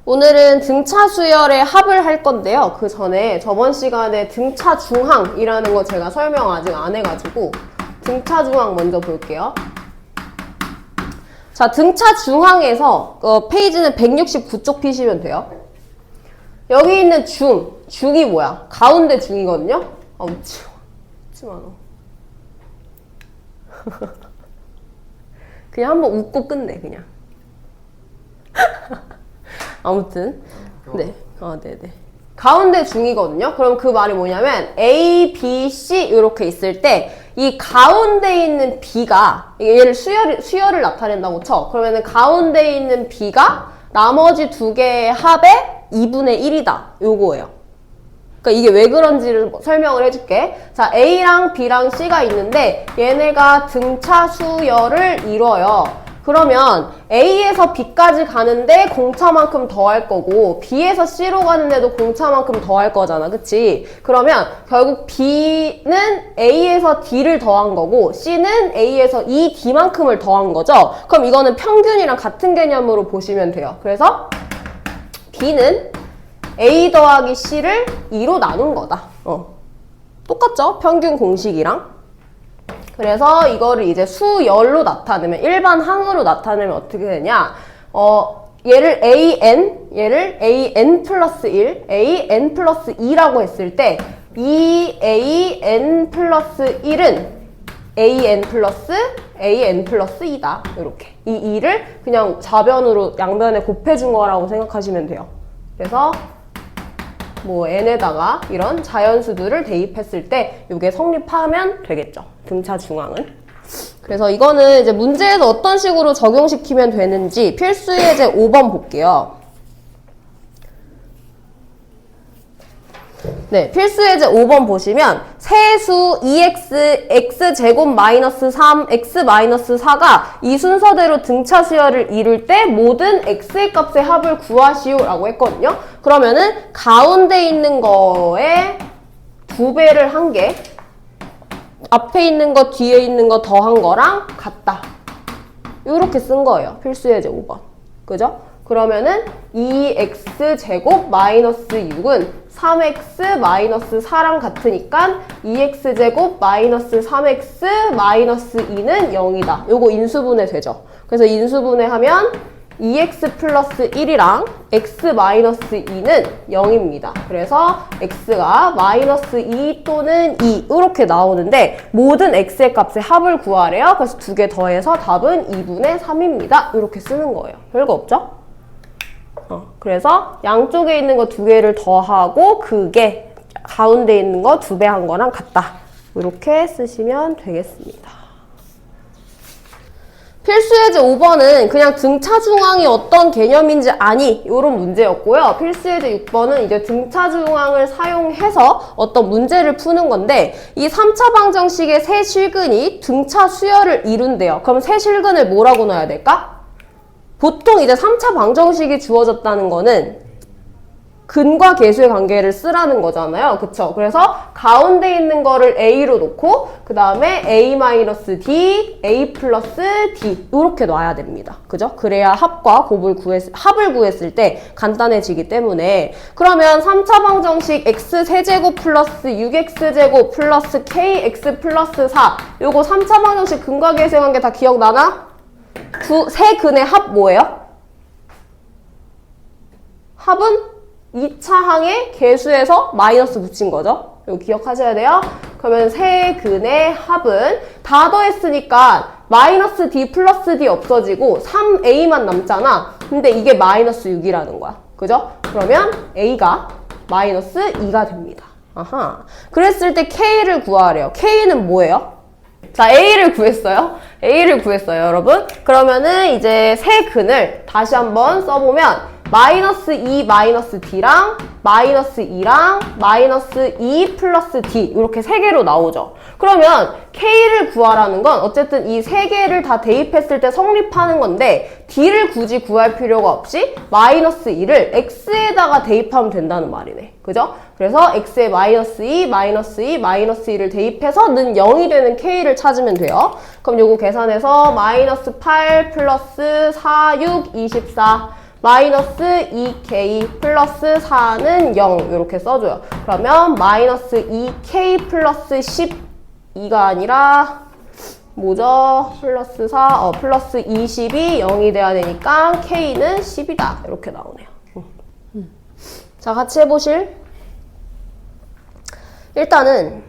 오늘은 등차 수열의 합을 할 건데요. 그 전에 저번 시간에 등차 중항이라는 거 제가 설명 아직 안 해가지고 등차 중항 먼저 볼게요. 자, 등차 중항에서 페이지는 169쪽 피시면 돼요. 여기 있는 중이 뭐야? 가운데 중이거든요? 아, 웃지 마, 너. 그냥 한번 웃고 끝내, 그냥. 아무튼 네, 네네. 가운데 중이거든요. 그럼 그 말이 뭐냐면 A, B, C 이렇게 있을 때 이 가운데 있는 B가 얘를 수열을 나타낸다고 쳐. 그러면은 가운데 있는 B가 나머지 두 개의 합의 2분의 1이다. 요거예요. 그러니까 이게 왜 그런지를 설명을 해줄게. 자, A랑 B랑 C가 있는데 얘네가 등차 수열을 이뤄요. 그러면 A에서 B까지 가는데 공차만큼 더할 거고 B에서 C로 가는데도 공차만큼 더할 거잖아. 그치? 그러면 결국 B는 A에서 D를 더한 거고 C는 A에서 이 D만큼을 더한 거죠. 그럼 이거는 평균이랑 같은 개념으로 보시면 돼요. 그래서 B는 A 더하기 C를 2로 나눈 거다. 똑같죠? 평균 공식이랑. 그래서 이거를 이제 수열로 나타내면, 일반 항으로 나타내면 어떻게 되냐? 얘를 AN 플러스 1, AN 플러스 2라고 했을 때, 이 AN 플러스 1은 AN 플러스 2다. 이렇게. 이 2를 그냥 좌변으로 양변에 곱해준 거라고 생각하시면 돼요. 그래서 뭐 n에다가 이런 자연수들을 대입했을 때 이게 성립하면 되겠죠. 등차 중항은. 그래서 이거는 이제 문제에서 어떤 식으로 적용시키면 되는지 필수 예제 5번 볼게요. 네, 필수 예제 5번 보시면 세수 2x, x제곱 마이너스 3, x 마이너스 4가 이 순서대로 등차 수열을 이룰 때 모든 x의 값의 합을 구하시오 라고 했거든요. 그러면은 가운데 있는 거에 2배를 한 게 앞에 있는 거 뒤에 있는 거 더한 거랑 같다. 이렇게 쓴 거예요. 필수 예제 5번. 그죠? 그러면은 2x제곱 마이너스 6은 3x 마이너스 4랑 같으니까 2x제곱 마이너스 3x 마이너스 2는 0이다. 요거 인수분해 되죠. 그래서 인수분해 하면 2x 플러스 1이랑 x 마이너스 2는 0입니다. 그래서 x가 마이너스 2 또는 2 이렇게 나오는데 모든 x의 값의 합을 구하래요. 그래서 두 개 더해서 답은 2분의 3입니다. 이렇게 쓰는 거예요. 별거 없죠? 그래서 양쪽에 있는 거 두 개를 더하고 그게 가운데 있는 거 2배 한 거랑 같다. 이렇게 쓰시면 되겠습니다. 필수 예제 5번은 그냥 등차 중항이 어떤 개념인지 아니 이런 문제였고요. 필수 예제 6번은 이제 등차 중항을 사용해서 어떤 문제를 푸는 건데 이 3차 방정식의 세 실근이 등차 수열을 이룬대요. 그럼 세 실근을 뭐라고 넣어야 될까? 보통 이제 3차 방정식이 주어졌다는 거는 근과 계수의 관계를 쓰라는 거잖아요. 그쵸? 그래서 가운데 있는 거를 A로 놓고 그 다음에 A-D, A 플러스 D 이렇게 놔야 됩니다. 그죠? 그래야 합을 구했을 때 간단해지기 때문에 그러면 3차 방정식 X세제곱 플러스 6X제곱 플러스 KX 플러스 4 요거 3차 방정식 근과 계수의 관계 다 기억나나? 세 근의 합 뭐예요? 합은 2차 항에 계수해서 마이너스 붙인 거죠. 이거 기억하셔야 돼요. 그러면 세 근의 합은 다 더했으니까 마이너스 D 플러스 D 없어지고 3A만 남잖아. 근데 이게 마이너스 6이라는 거야. 그죠? 그러면 A가 마이너스 2가 됩니다. 아하. 그랬을 때 K를 구하래요. K는 뭐예요? 자, A를 구했어요. 여러분. 그러면은 이제 세 근을 다시 한번 써보면 마이너스 2 마이너스 D랑 마이너스 2랑 마이너스 2 플러스 D 이렇게 세 개로 나오죠. 그러면 K를 구하라는 건 어쨌든 이 세 개를 다 대입했을 때 성립하는 건데 D를 굳이 구할 필요가 없이 마이너스 2를 X에다가 대입하면 된다는 말이네. 그죠? 그래서 X에 마이너스 2, 마이너스 2, 마이너스 2를 대입해서 는 0이 되는 K를 찾으면 돼요. 그럼 요거 계산해서 마이너스 8 플러스 4, 6, 24 마이너스 2k 플러스 4는 0 이렇게 써줘요. 그러면 마이너스 2k 플러스 12가 아니라 뭐죠? 플러스 4, 플러스 20이 0이 돼야 되니까 k는 10이다. 이렇게 나오네요. 자, 같이 해보실? 일단은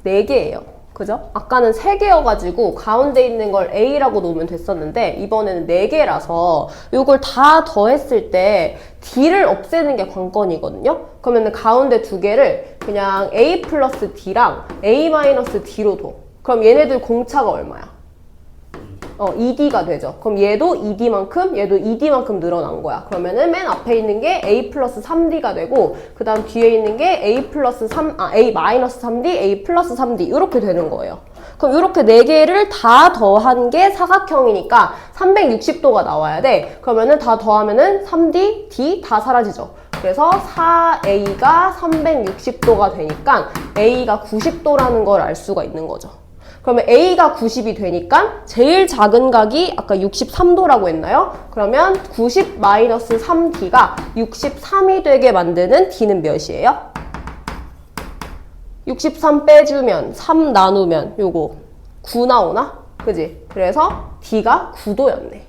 4개예요. 그죠? 아까는 3개여가지고 가운데 있는 걸 A라고 놓으면 됐었는데 이번에는 4개라서 이걸 다 더했을 때 D를 없애는 게 관건이거든요? 그러면 가운데 2개를 그냥 A 플러스 D랑 A 마이너스 D로 둬. 그럼 얘네들 공차가 얼마야? 2D가 되죠. 그럼 얘도 2D만큼, 얘도 2D만큼 늘어난 거야. 그러면은 맨 앞에 있는 게 A 플러스 3D가 되고, 그 다음 뒤에 있는 게 A 마이너스 3D, A 플러스 3D. 이렇게 되는 거예요. 그럼 이렇게 4개를 다 더한 게 사각형이니까 360도가 나와야 돼. 그러면은 다 더하면은 3D, D 다 사라지죠. 그래서 4A가 360도가 되니까 A가 90도라는 걸 알 수가 있는 거죠. 그러면 A가 90이 되니까 제일 작은 각이 아까 63도라고 했나요? 그러면 90 마이너스 3D가 63이 되게 만드는 D는 몇이에요? 63 빼주면 3 나누면 요거 9 나오나? 그지? 그래서 D가 9도였네.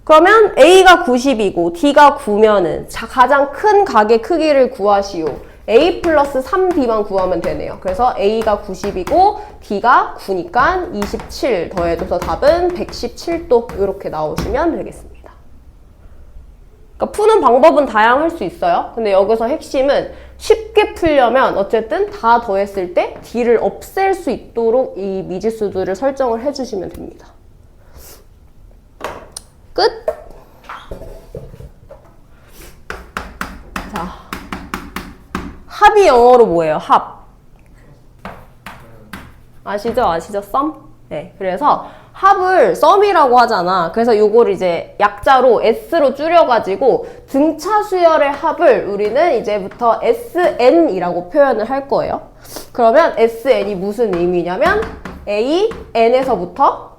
그러면 A가 90이고 D가 9면은 가장 큰 각의 크기를 구하시오. A 플러스 3D만 구하면 되네요. 그래서 A가 90이고 D가 9니까 27 더해줘서 답은 117도 이렇게 나오시면 되겠습니다. 그러니까 푸는 방법은 다양할 수 있어요. 근데 여기서 핵심은 쉽게 풀려면 어쨌든 다 더했을 때 D를 없앨 수 있도록 이 미지수들을 설정을 해주시면 됩니다. 끝! 자. 합이 영어로 뭐예요? 합. 아시죠? sum? 네. 그래서 합을 sum이라고 하잖아. 그래서 요걸 이제 약자로 s로 줄여가지고 등차 수열의 합을 우리는 이제부터 sn이라고 표현을 할 거예요. 그러면 sn이 무슨 의미냐면 a,n에서부터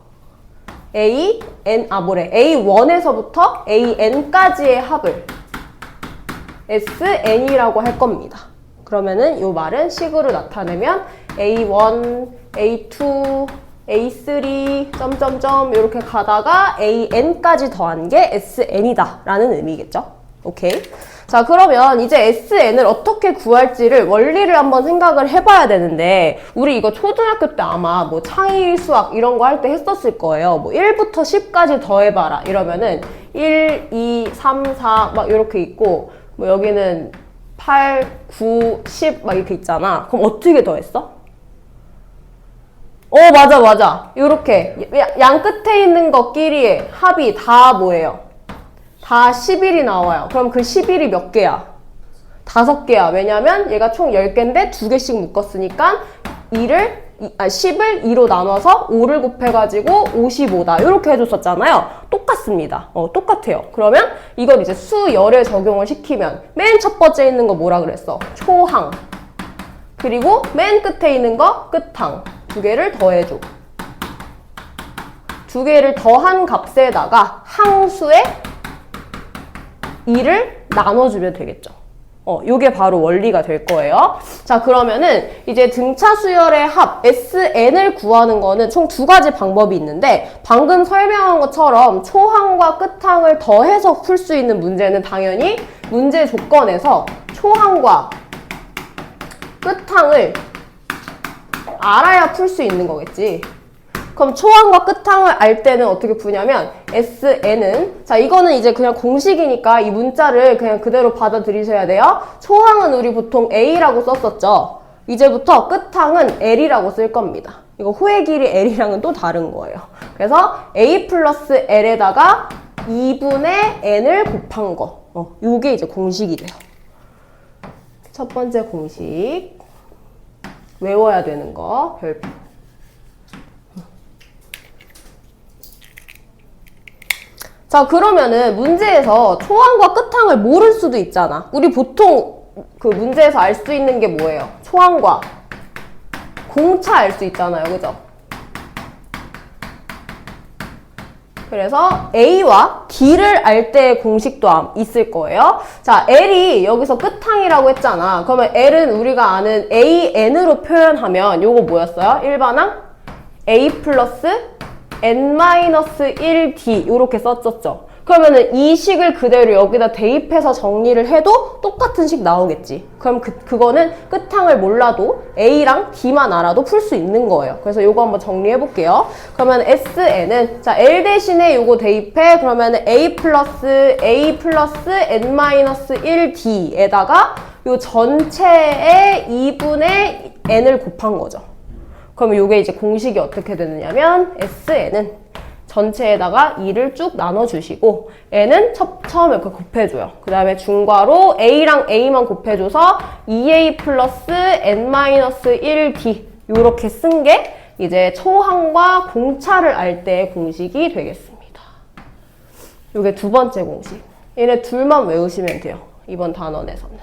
a1에서부터 an까지의 합을 sn이라고 할 겁니다. 그러면은 이 말은 식으로 나타내면 A1, A2, A3, 점점점 이렇게 가다가 AN까지 더한 게 SN이다 라는 의미겠죠? 오케이. 자, 그러면 이제 SN을 어떻게 구할지를 원리를 한번 생각을 해봐야 되는데 우리 이거 초등학교 때 아마 뭐 창의 수학 이런 거 할 때 했었을 거예요. 뭐 1부터 10까지 더해봐라 이러면은 1, 2, 3, 4 막 이렇게 있고 뭐 여기는 8, 9, 10 막 이렇게 있잖아. 그럼 어떻게 더했어? 맞아. 요렇게 양 끝에 있는 것끼리의 합이 다 뭐예요? 다 11이 나와요. 그럼 그 11이 몇 개야? 5개야. 왜냐면 얘가 총 10개인데 2개씩 묶었으니까 10을 2로 나눠서 5를 곱해가지고 55다. 이렇게 해줬었잖아요. 똑같습니다. 똑같아요. 그러면 이걸 이제 수열에 적용을 시키면 맨 첫 번째 있는 거 뭐라 그랬어? 초항. 그리고 맨 끝에 있는 거 끝항. 2개를 더해줘. 2개를 더한 값에다가 항수의 2를 나눠주면 되겠죠. 요게 바로 원리가 될 거예요. 자, 그러면은 이제 등차 수열의 합 SN을 구하는 거는 총 2가지 방법이 있는데 방금 설명한 것처럼 초항과 끝항을 더해서 풀 수 있는 문제는 당연히 문제 조건에서 초항과 끝항을 알아야 풀 수 있는 거겠지. 그럼 초항과 끝항을 알 때는 어떻게 푸냐면 SN은 자 이거는 이제 그냥 공식이니까 이 문자를 그냥 그대로 받아들이셔야 돼요. 초항은 우리 보통 A라고 썼었죠. 이제부터 끝항은 L이라고 쓸 겁니다. 이거 호의 길이 L이랑은 또 다른 거예요. 그래서 A 플러스 L에다가 2분의 N을 곱한 거. 요게 이제 공식이 돼요. 첫 번째 공식 외워야 되는 거 별표. 자, 그러면은 문제에서 초항과 끝항을 모를 수도 있잖아. 우리 보통 그 문제에서 알 수 있는 게 뭐예요? 초항과 공차 알 수 있잖아요. 그죠? 그래서 A와 D를 알 때의 공식도 있을 거예요. 자, L이 여기서 끝항이라고 했잖아. 그러면 L은 우리가 아는 AN으로 표현하면 요거 뭐였어요? 일반항? A 플러스 N-1D 요렇게 썼었죠. 그러면은 이 식을 그대로 여기다 대입해서 정리를 해도 똑같은 식 나오겠지. 그럼 그거는 끝항을 몰라도 A랑 D만 알아도 풀 수 있는 거예요. 그래서 요거 한번 정리해 볼게요. 그러면 SN은 자 L 대신에 요거 대입해. 그러면 A 플러스 N-1D에다가 요 전체의 2분의 N을 곱한 거죠. 그러면 요게 이제 공식이 어떻게 되느냐면 SN은 전체에다가 2를 쭉 나눠주시고 N은 처음에 이렇게 곱해줘요. 그 다음에 중괄호 A랑 A만 곱해줘서 2A 플러스 N-1D 요렇게 쓴 게 이제 초항과 공차를 알 때의 공식이 되겠습니다. 요게 두 번째 공식. 얘네 둘만 외우시면 돼요. 이번 단원에서는.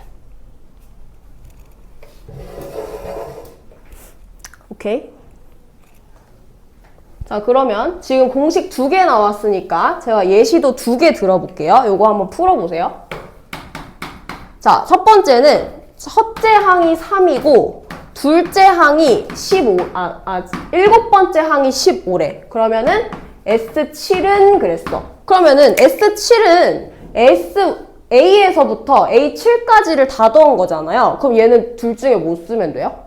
오케이? 자, 그러면 지금 공식 2개 나왔으니까 제가 예시도 2개 들어볼게요. 요거 한번 풀어보세요. 자, 첫 번째는 첫째 항이 3이고 둘째 항이 7 번째 항이 15래. 그러면은 S7은 그랬어. 그러면은 S7은 A에서부터 A7까지를 다 더한 거잖아요. 그럼 얘는 둘 중에 뭐 쓰면 돼요?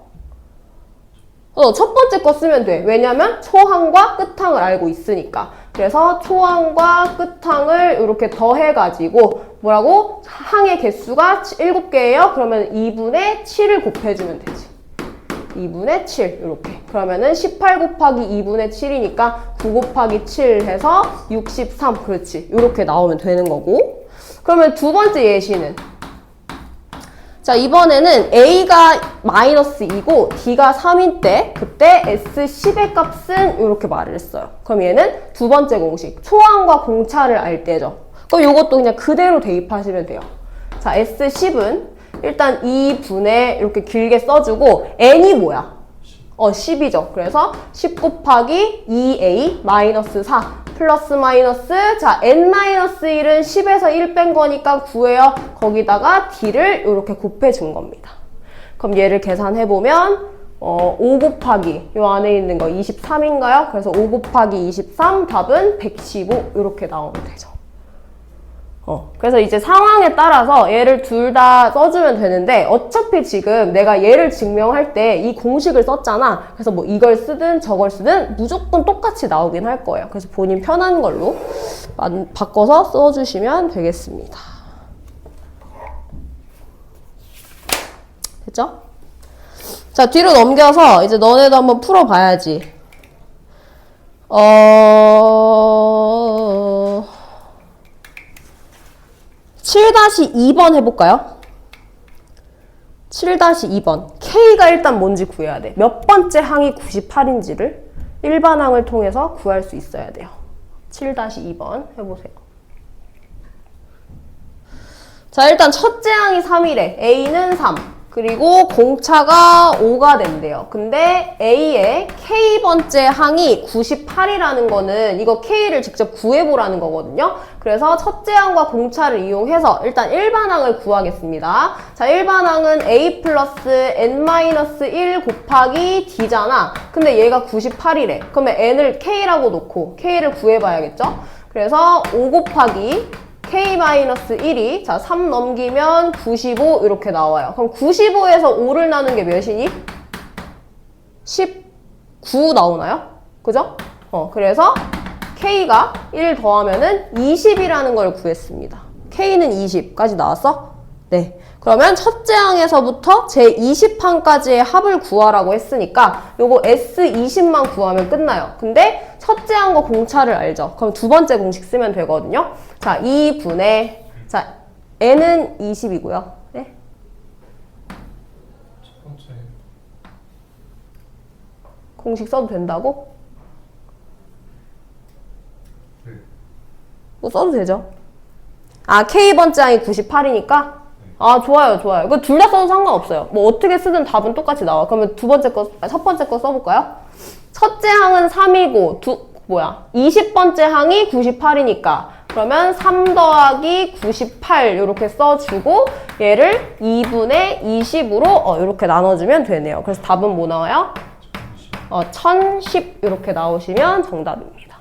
첫 번째 거 쓰면 돼. 왜냐면 초항과 끝항을 알고 있으니까. 그래서 초항과 끝항을 이렇게 더해가지고 뭐라고? 항의 개수가 7개예요. 그러면 2분의 7을 곱해주면 되지. 2분의 7 이렇게. 그러면은 18 곱하기 2분의 7이니까 9 곱하기 7 해서 63. 그렇지. 이렇게 나오면 되는 거고. 그러면 두 번째 예시는 자, 이번에는 A가 -2고 D가 3인 때 그때 S10의 값은 이렇게 말을 했어요. 그럼 얘는 두 번째 공식, 초항과 공차를 알 때죠. 그럼 이것도 그냥 그대로 대입하시면 돼요. 자, S10은 일단 2분의 이렇게 길게 써주고 N이 뭐야? 10이죠. 그래서 10 곱하기 2A -4 플러스 마이너스 자 N-1은 10에서 1 뺀 거니까 9예요. 거기다가 D를 이렇게 곱해준 겁니다. 그럼 얘를 계산해보면 5 곱하기 요 안에 있는 거 23인가요? 그래서 5 곱하기 23 답은 115 이렇게 나오면 되죠. 그래서 이제 상황에 따라서 얘를 둘 다 써주면 되는데 어차피 지금 내가 얘를 증명할 때 이 공식을 썼잖아. 그래서 뭐 이걸 쓰든 저걸 쓰든 무조건 똑같이 나오긴 할 거예요. 그래서 본인 편한 걸로 바꿔서 써주시면 되겠습니다. 됐죠? 자, 뒤로 넘겨서 이제 너네도 한번 풀어봐야지. 7-2번 해볼까요? 7-2번. K가 일단 뭔지 구해야 돼. 몇 번째 항이 98인지를 일반항을 통해서 구할 수 있어야 돼요. 7-2번 해보세요. 자, 일단 첫째 항이 3이래. A는 3. 그리고 공차가 5가 된대요. 근데 A의 K번째 항이 98이라는 거는 이거 K를 직접 구해보라는 거거든요. 그래서 첫째 항과 공차를 이용해서 일단 일반항을 구하겠습니다. 자, 일반항은 A 플러스 N-1 곱하기 D잖아. 근데 얘가 98이래. 그러면 N을 K라고 놓고 K를 구해봐야겠죠? 그래서 5 곱하기 K-1이 자 3 넘기면 95 이렇게 나와요. 그럼 95에서 5를 나눈 게 몇이니? 19 나오나요? 그죠? 그래서 K가 1 더하면은 20이라는 걸 구했습니다. K는 20까지 나왔어? 네. 그러면 첫째 항에서부터 제20항까지의 합을 구하라고 했으니까 요거 S20만 구하면 끝나요. 근데 첫째 항과 공차를 알죠? 그럼 두 번째 공식 쓰면 되거든요. 자, 2분의 자 N은 20이고요. 네? 첫 번째 공식 써도 된다고? 네. 뭐 써도 되죠. 아, K번째 항이 98이니까? 아, 좋아요, 좋아요. 이거 둘 다 써도 상관없어요. 뭐 어떻게 쓰든 답은 똑같이 나와. 그러면 첫 번째 거 써볼까요? 첫째 항은 3이고, 뭐야? 20번째 항이 98이니까 그러면 3 더하기 98 이렇게 써주고 얘를 2분의 20으로 이렇게 나눠주면 되네요. 그래서 답은 뭐 나와요? 1010 이렇게 나오시면 정답입니다.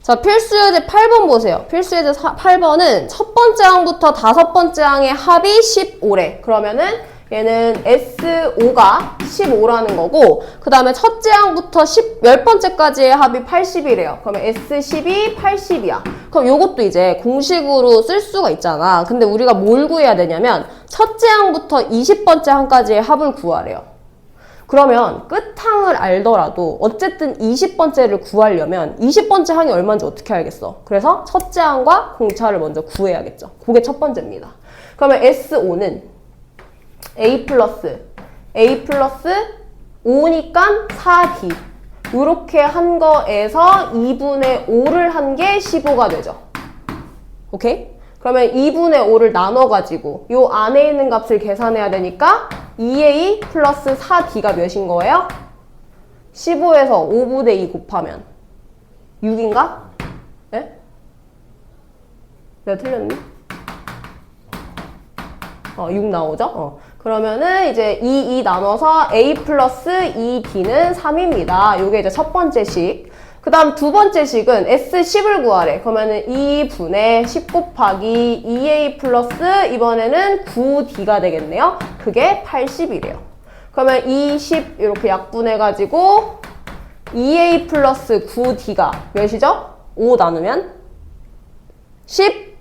자, 필수예제 8번 보세요. 필수예제 8번은 첫 번째 항부터 다섯 번째 항의 합이 15래. 그러면은 얘는 S5가 15라는 거고 그 다음에 첫째 항부터 10번째까지의 합이 80이래요. 그러면 S12, 80이야. 그럼 요것도 이제 공식으로 쓸 수가 있잖아. 근데 우리가 뭘 구해야 되냐면 첫째 항부터 20번째 항까지의 합을 구하래요. 그러면 끝항을 알더라도 어쨌든 20번째를 구하려면 20번째 항이 얼마인지 어떻게 알겠어? 그래서 첫째 항과 공차를 먼저 구해야겠죠. 그게 첫 번째입니다. 그러면 S5는 A 플러스 5니까 4D 이렇게 한 거에서 2분의 5를 한 게 15가 되죠. 오케이? 그러면 2분의 5를 나눠가지고 요 안에 있는 값을 계산해야 되니까 2A 플러스 4D가 몇인 거예요? 15에서 5분의 2 곱하면 6인가? 네? 내가 틀렸니? 6 나오죠? 그러면은 이제 2 나눠서 A 플러스 2D는 3입니다. 요게 이제 첫 번째 식. 그 다음 두 번째 식은 S10을 구하래. 그러면은 2분의 10 곱하기 2A 플러스 이번에는 9D가 되겠네요. 그게 80이래요. 그러면 20 이렇게 약분해가지고 2A 플러스 9D가 몇이죠? 5 나누면 16.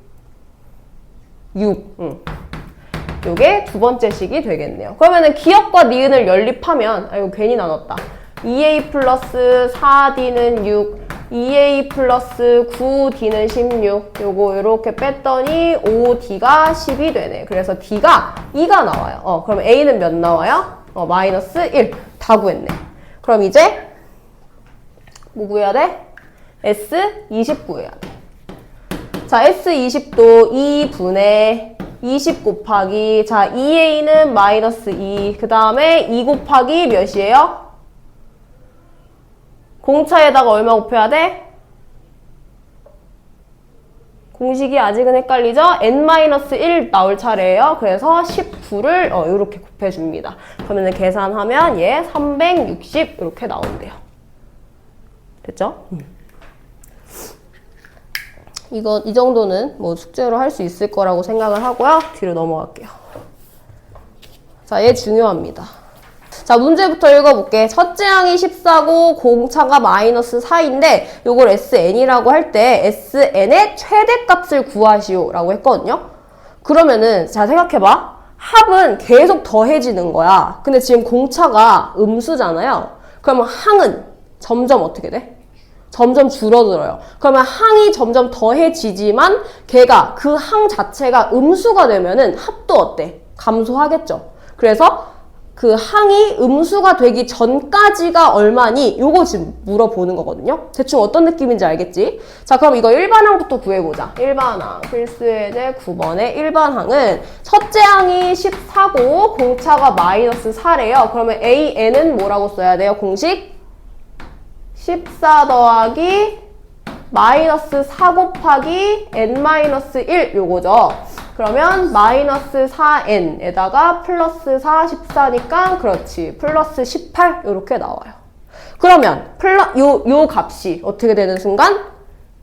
요게 두 번째 식이 되겠네요. 그러면은 기역과 니은을 연립하면 이거 괜히 나눴다. 2A 플러스 4D는 6, 2A 플러스 9D는 16. 요거 이렇게 뺐더니 5D가 10이 되네. 그래서 D가 2가 나와요. 그럼 A는 몇 나와요? 마이너스 1. 다 구했네. 그럼 이제 뭐 구해야 돼? S20 구해야 돼. 자, S20도 2분의 20 곱하기 자 2A는 마이너스 2. 그 다음에 2 곱하기 몇이에요? 공차에다가 얼마 곱해야 돼? 공식이 아직은 헷갈리죠? n-1 나올 차례예요. 그래서 19를 이렇게 곱해줍니다. 그러면 계산하면 얘 360 이렇게 나온대요. 됐죠? 이 정도는 뭐 숙제로 할 수 있을 거라고 생각을 하고요. 뒤로 넘어갈게요. 자, 얘 중요합니다. 자, 문제부터 읽어볼게. 첫째 항이 14고 공차가 마이너스 4인데 요걸 SN이라고 할 때 SN의 최대값을 구하시오 라고 했거든요. 그러면은 자 생각해봐. 합은 계속 더해지는 거야. 근데 지금 공차가 음수잖아요. 그러면 항은 점점 어떻게 돼? 점점 줄어들어요. 그러면 항이 점점 더해지지만 걔가 그 항 자체가 음수가 되면은 합도 어때? 감소하겠죠. 그래서 그 항이 음수가 되기 전까지가 얼마니? 요거 지금 물어보는 거거든요. 대충 어떤 느낌인지 알겠지? 자, 그럼 이거 일반항부터 구해보자. 일반항. 필수예제 9번의 일반항은 첫째 항이 14고 공차가 마이너스 4래요. 그러면 AN은 뭐라고 써야 돼요? 공식? 14 더하기 마이너스 4 곱하기 n-1 요거죠. 그러면 마이너스 4n에다가 플러스 4, 14니까 그렇지. 플러스 18 이렇게 나와요. 그러면 요 값이 어떻게 되는 순간?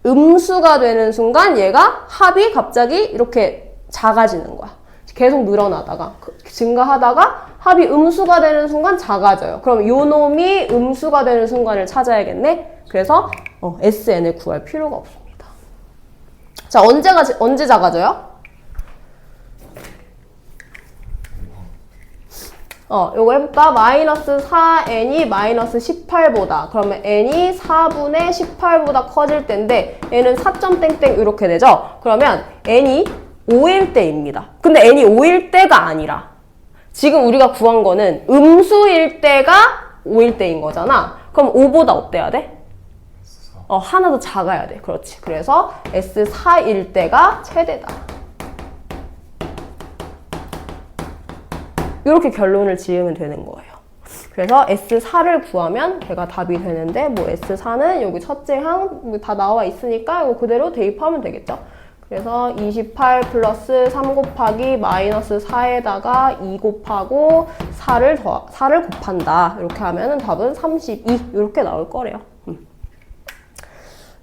음수가 되는 순간 얘가 합이 갑자기 이렇게 작아지는 거야. 계속 늘어나다가 증가하다가 합이 음수가 되는 순간 작아져요. 그럼 요 놈이 음수가 되는 순간을 찾아야겠네. 그래서 SN을 구할 필요가 없습니다. 자, 언제 작아져요? 요거 해볼까? 마이너스 4n이 마이너스 18보다. 그러면 n이 4분의 18보다 커질 때인데 n은 4땡땡 이렇게 되죠? 그러면 n이 5일 때입니다. 근데 n이 5일 때가 아니라 지금 우리가 구한 거는 음수일 때가 5일 때인 거잖아. 그럼 5보다 어때야 돼? 하나 더 작아야 돼. 그렇지. 그래서 S4일 때가 최대다. 이렇게 결론을 지으면 되는 거예요. 그래서 S4를 구하면 걔가 답이 되는데 뭐 S4는 여기 첫째 항 다 나와 있으니까 이거 그대로 대입하면 되겠죠. 그래서 28 플러스 3 곱하기 마이너스 4에다가 2 곱하고 4를 곱한다. 이렇게 하면 답은 32 이렇게 나올 거래요.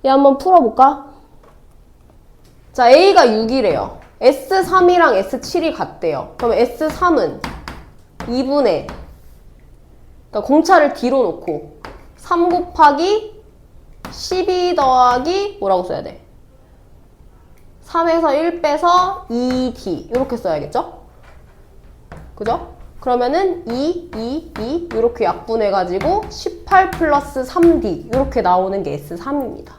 얘 한번 풀어볼까? 자, A가 6이래요. S3이랑 S7이 같대요. 그럼 S3은 2분의 그러니까 공차를 뒤로 놓고 3 곱하기 12 더하기 뭐라고 써야 돼? 3에서 1 빼서 2D 이렇게 써야겠죠? 그죠? 그러면은 2 이렇게 약분해가지고 18 플러스 3D 이렇게 나오는 게 S3입니다.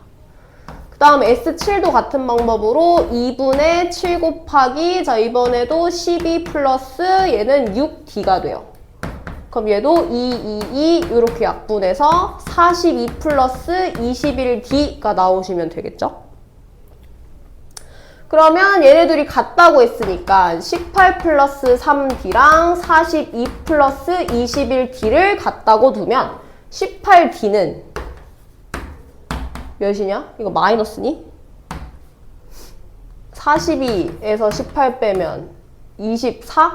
그 다음에 S7도 같은 방법으로 2분의 7 곱하기 자 이번에도 12 플러스 얘는 6D가 돼요. 그럼 얘도 2 이렇게 약분해서 42 플러스 21D가 나오시면 되겠죠? 그러면 얘네들이 같다고 했으니까 18 플러스 3D랑 42 플러스 21D를 같다고 두면 18D는 몇이냐? 이거 마이너스니? 42에서 18 빼면 24?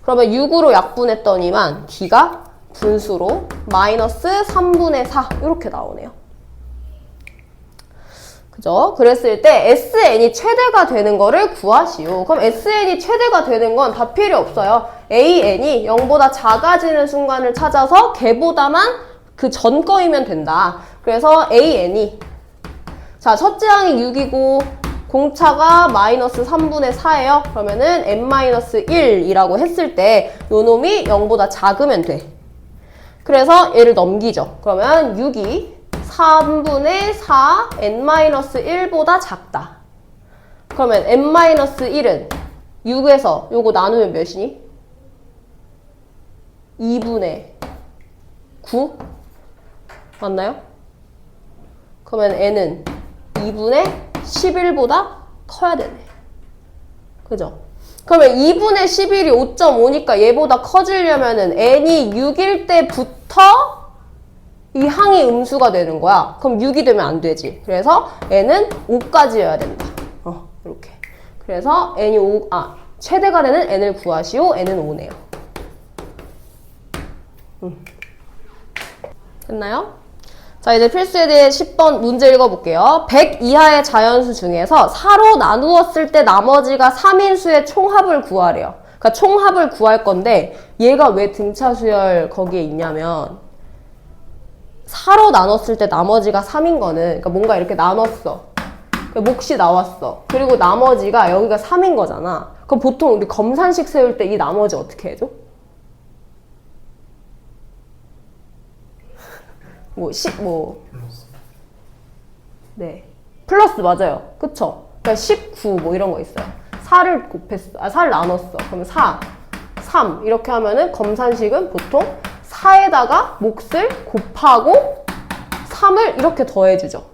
그러면 6으로 약분했더니만 D가 분수로 마이너스 3분의 4 이렇게 나오네요. 그죠? 그랬을 때 SN이 최대가 되는 거를 구하시오. 그럼 SN이 최대가 되는 건 다 필요 없어요. AN이 0보다 작아지는 순간을 찾아서 걔보다만 그 전 거이면 된다. 그래서 AN이 자 첫째 항이 6이고 공차가 마이너스 3분의 4예요. 그러면은 n-1이라고 했을 때 요 놈이 0보다 작으면 돼. 그래서 얘를 넘기죠. 그러면 6이 3분의 4 n-1보다 작다. 그러면 n-1은 6에서 요거 나누면 몇이니? 2분의 9? 맞나요? 그러면 n은 2분의 11보다 커야 되네. 그죠? 그러면 2분의 11이 5.5니까 얘보다 커지려면은 n이 6일 때부터 이 항이 음수가 되는 거야. 그럼 6이 되면 안 되지. 그래서 n은 5까지여야 된다. 이렇게. 그래서 n이 5, 최대가 되는 n을 구하시오. n은 5네요. 됐나요? 자, 이제 필수에 대해 10번 문제 읽어볼게요. 100 이하의 자연수 중에서 4로 나누었을 때 나머지가 3인 수의 총합을 구하래요. 그러니까 총합을 구할 건데 얘가 왜 등차 수열 거기에 있냐면 4로 나눴을 때 나머지가 3인 거는 그러니까 뭔가 이렇게 나눴어. 몫이 나왔어. 그리고 나머지가 여기가 3인 거잖아. 그럼 보통 우리 검산식 세울 때 이 나머지 어떻게 해줘? 네. 플러스 맞아요. 그쵸? 그러니까 19 뭐 이런 거 있어요. 4를 곱했어. 4를 나눴어. 그러면 4, 3 이렇게 하면은 검산식은 보통 4에다가 몫을 곱하고 3을 이렇게 더해주죠.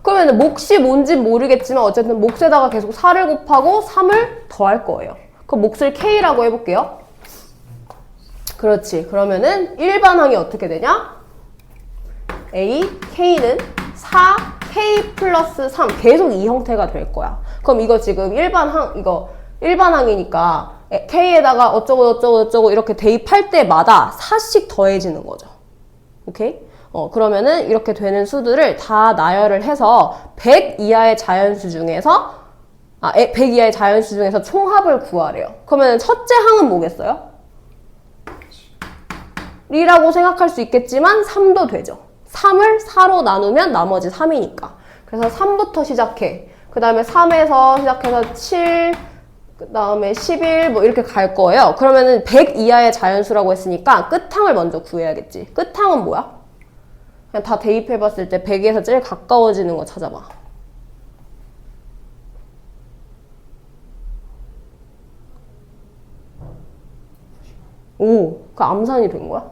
그러면 몫이 뭔지 모르겠지만 어쨌든 몫에다가 계속 4를 곱하고 3을 더할 거예요. 그럼 몫을 K라고 해볼게요. 그렇지. 그러면은 일반항이 어떻게 되냐? A, K는 4K 플러스 3 계속 이 형태가 될 거야. 그럼 이거 지금 일반항이니까 K에다가 어쩌고 이렇게 대입할 때마다 4씩 더해지는 거죠. 오케이? 그러면은 이렇게 되는 수들을 다 나열을 해서 100 이하의 자연수 중에서 100 이하의 자연수 중에서 총합을 구하래요. 그러면 첫째 항은 뭐겠어요? 이라고 생각할 수 있겠지만 3도 되죠. 3을 4로 나누면 나머지 3이니까. 그래서 3부터 시작해. 그 다음에 3에서 시작해서 7, 그 다음에 11 뭐 이렇게 갈 거예요. 그러면은 100 이하의 자연수라고 했으니까 끝항을 먼저 구해야겠지. 끝항은 뭐야? 그냥 다 대입해봤을 때 100에서 제일 가까워지는 거 찾아봐. 오, 그 암산이 된 거야?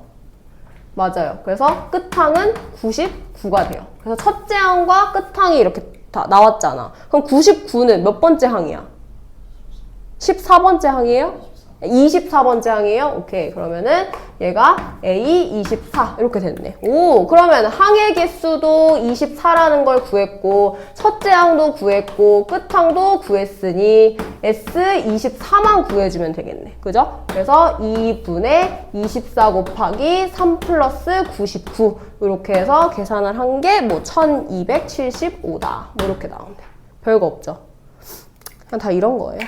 맞아요. 그래서 끝항은 99가 돼요. 그래서 첫째 항과 끝항이 이렇게 다 나왔잖아. 그럼 99는 몇 번째 항이야? 14번째 항이에요? 24번째 항이에요? 오케이. 그러면은 얘가 A24 이렇게 됐네. 오, 그러면 항의 개수도 24라는 걸 구했고 첫째 항도 구했고 끝항도 구했으니 S24만 구해주면 되겠네. 그죠? 그래서 2분의 24 곱하기 3 플러스 99 이렇게 해서 계산을 한 게 뭐 1275다. 뭐 이렇게 나오면 돼. 별거 없죠? 그냥 다 이런 거예요.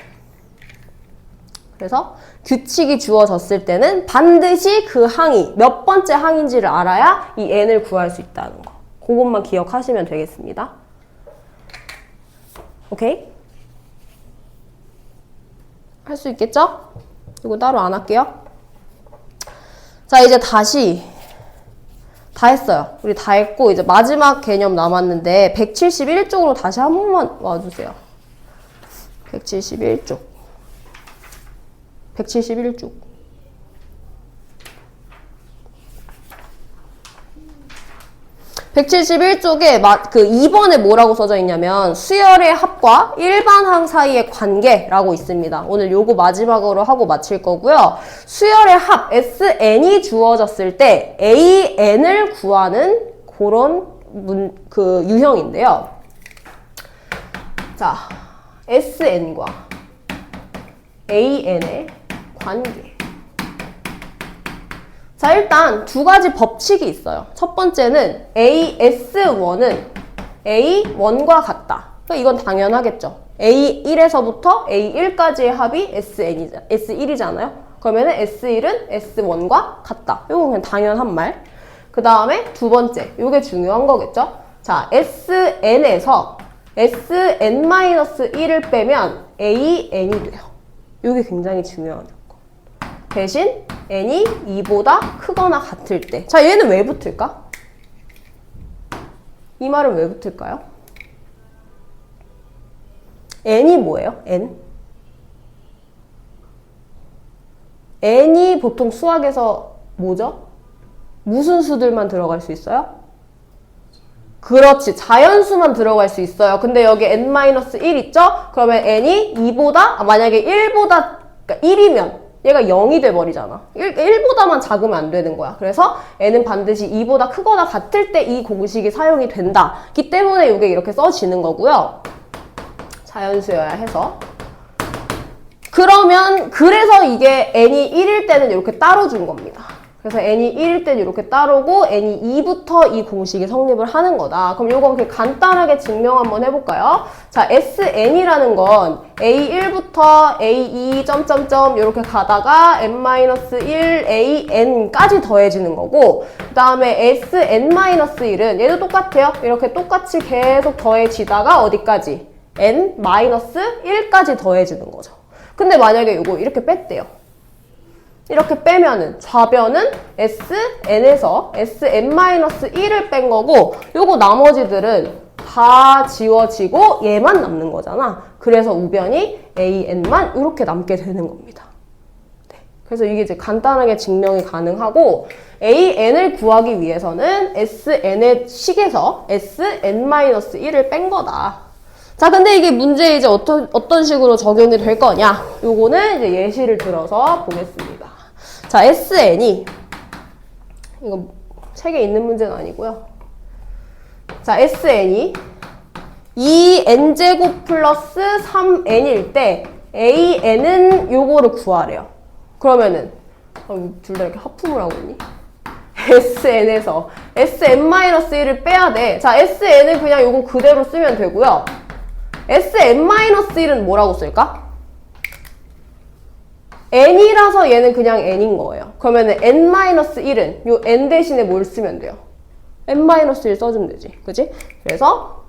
그래서 규칙이 주어졌을 때는 반드시 그 항이 몇 번째 항인지를 알아야 이 n을 구할 수 있다는 거. 그것만 기억하시면 되겠습니다. 오케이? 할 수 있겠죠? 이거 따로 안 할게요. 자, 이제 다시 다 했어요. 우리 다 했고 이제 마지막 개념 남았는데 171쪽으로 다시 한 번만 와주세요. 171쪽. 171쪽. (171쪽에) 그 2번에 뭐라고 써져 있냐면 수열의 합과 일반항 사이의 관계라고 있습니다. 오늘 요거 마지막으로 하고 마칠 거고요. 수열의 합 SN이 주어졌을 때 AN을 구하는 그런 유형인데요. 자, SN과 AN의 관계. 자, 일단 두 가지 법칙이 있어요. 첫 번째는 AS1은 A1과 같다. 그러니까 이건 당연하겠죠. A1에서부터 A1까지의 합이 S1이잖아요. 그러면은 S1은 S1과 같다. 이건 그냥 당연한 말. 그 다음에 두 번째, 이게 중요한 거겠죠. 자, SN에서 SN-1을 빼면 AN이 돼요. 이게 굉장히 중요한 거. 대신 n이 2보다 크거나 같을 때. 자, 얘는 왜 붙을까? 이 말은 왜 붙을까요? n이 뭐예요? n? n이 보통 수학에서 뭐죠? 무슨 수들만 들어갈 수 있어요? 그렇지. 자연수만 들어갈 수 있어요. 근데 여기 n-1 있죠? 그러면 n이 2보다, 만약에 1보다, 그러니까 1이면 얘가 0이 돼버리잖아. 1보다만 작으면 안 되는 거야. 그래서 n은 반드시 2보다 크거나 같을 때 이 공식이 사용이 된다기 때문에 이게 이렇게 써지는 거고요. 자연수여야 해서. 그러면 그래서 이게 n이 1일 때는 이렇게 따로 준 겁니다. 그래서 n이 1일 때는 이렇게 따르고 n이 2부터 이 공식이 성립을 하는 거다. 그럼 이건 그냥 간단하게 증명 한번 해볼까요? 자, SN이라는 건 A1부터 A2 점점점 이렇게 가다가 n-1 AN까지 더해지는 거고, 그 다음에 SN-1은 얘도 똑같아요. 이렇게 똑같이 계속 더해지다가 어디까지? n-1까지 더해지는 거죠. 근데 만약에 이거 이렇게 뺐대요. 이렇게 빼면은 좌변은 SN에서 SN-1을 뺀 거고, 요거 나머지들은 다 지워지고 얘만 남는 거잖아. 그래서 우변이 AN만 이렇게 남게 되는 겁니다. 네. 그래서 이게 이제 간단하게 증명이 가능하고, AN을 구하기 위해서는 SN의 식에서 SN-1을 뺀 거다. 자, 근데 이게 문제에 이제 어떤 식으로 적용이 될 거냐? 요거는 이제 예시를 들어서 보겠습니다. 자, SN이, 이거 책에 있는 문제는 아니고요. 자, SN이 2n제곱 플러스 3n일 때 AN은 요거를 구하래요. 그러면은, 둘 다 이렇게 하품을 하고 있니? SN에서 SN-1을 빼야 돼. 자, SN은 그냥 요거 그대로 쓰면 되고요. SN-1은 뭐라고 쓸까? n이라서 얘는 그냥 n인 거예요. 그러면은 n-1은 요 n 대신에 뭘 쓰면 돼요? n-1 써주면 되지. 그치? 그래서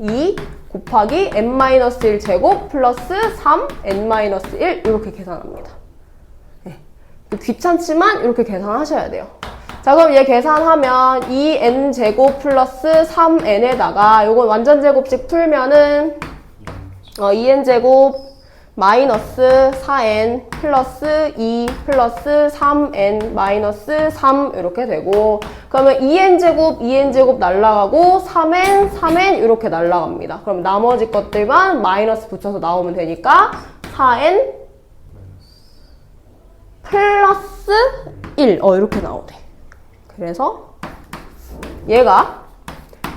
2 곱하기 n-1 제곱 플러스 3 n-1 이렇게 계산합니다. 네. 귀찮지만 이렇게 계산하셔야 돼요. 자, 그럼 얘 계산하면 2n 제곱 플러스 3n에다가 요건 완전 제곱식 풀면은 2n 제곱 마이너스 4n 플러스 2 플러스 3n 마이너스 3 이렇게 되고, 그러면 2n제곱 날라가고 3n 이렇게 날라갑니다. 그럼 나머지 것들만 마이너스 붙여서 나오면 되니까 4n 플러스 1. 이렇게 나오네. 그래서 얘가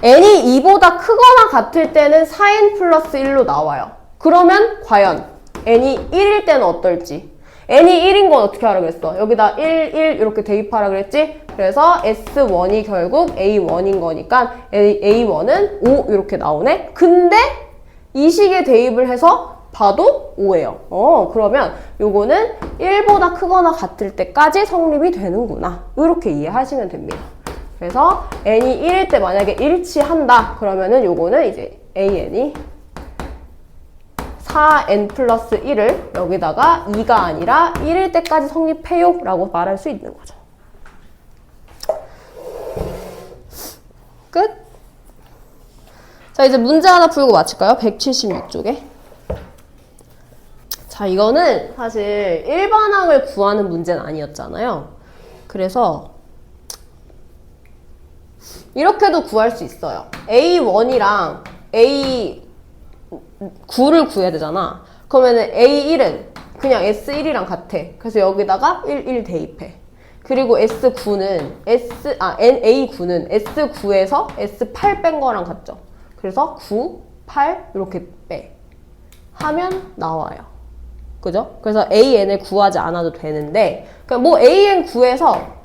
n이 2보다 크거나 같을 때는 4n 플러스 1로 나와요. 그러면 과연 n이 1일 때는 어떨지. n이 1인 건 어떻게 하라 그랬어? 여기다 1, 1 이렇게 대입하라 그랬지? 그래서 S1이 결국 A1인 거니까 A1은 5 이렇게 나오네? 근데 이 식에 대입을 해서 봐도 5예요. 그러면 요거는 1보다 크거나 같을 때까지 성립이 되는구나. 이렇게 이해하시면 됩니다. 그래서 n이 1일 때 만약에 일치한다. 그러면은 요거는 이제 an이 4n 플러스 1을 여기다가 2가 아니라 1일 때까지 성립해요 라고 말할 수 있는 거죠. 끝? 자, 이제 문제 하나 풀고 마칠까요? 176쪽에. 자, 이거는 사실 일반항을 구하는 문제는 아니었잖아요. 그래서 이렇게도 구할 수 있어요. A1이랑 A9를 구해야 되잖아. 그러면은 A1은 그냥 S1이랑 같아. 그래서 여기다가 1, 1 대입해. 그리고 A9는 S9에서 S8 뺀 거랑 같죠. 그래서 9, 8 이렇게 빼. 하면 나와요. 그죠? 그래서 AN을 구하지 않아도 되는데, 그러니까 뭐 AN 구해서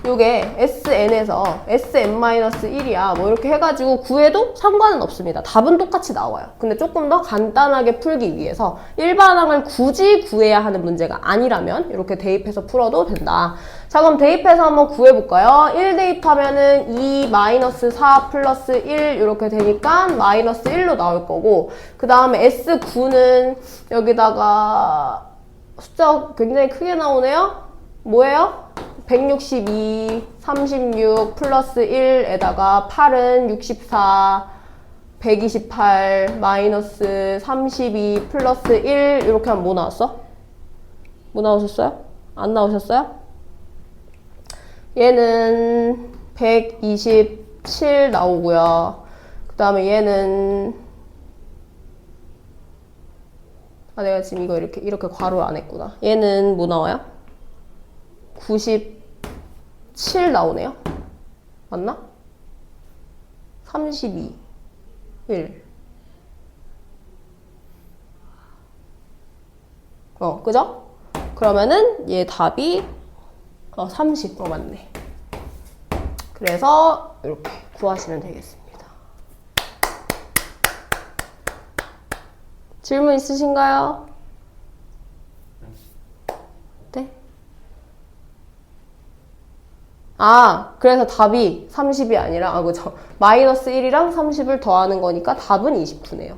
요게 SN에서 SN-1이야. 뭐 이렇게 해가지고 구해도 상관은 없습니다. 답은 똑같이 나와요. 근데 조금 더 간단하게 풀기 위해서 일반항을 굳이 구해야 하는 문제가 아니라면 이렇게 대입해서 풀어도 된다. 자, 그럼 대입해서 한번 구해볼까요? 1 대입하면은 2-4 플러스 1 이렇게 되니까 마이너스 1로 나올 거고, 그 다음에 S9는 여기다가 숫자 굉장히 크게 나오네요? 뭐예요? 162, 36 플러스 1에다가 8은 64, 128 마이너스 32 플러스 1 이렇게 하면 뭐 나왔어? 뭐 나오셨어요? 안 나오셨어요? 얘는 127 나오고요. 그 다음에 얘는 내가 지금 이거 이렇게 괄호 안 했구나. 얘는 뭐 나와요? 97 나오네요. 맞나? 32 1 그죠? 그러면은 얘 답이 30 맞네. 그래서 이렇게 구하시면 되겠습니다. 질문 있으신가요? 네? 그래서 답이 30이 아니라, 그죠? 마이너스 1이랑 30을 더하는 거니까 답은 29네요.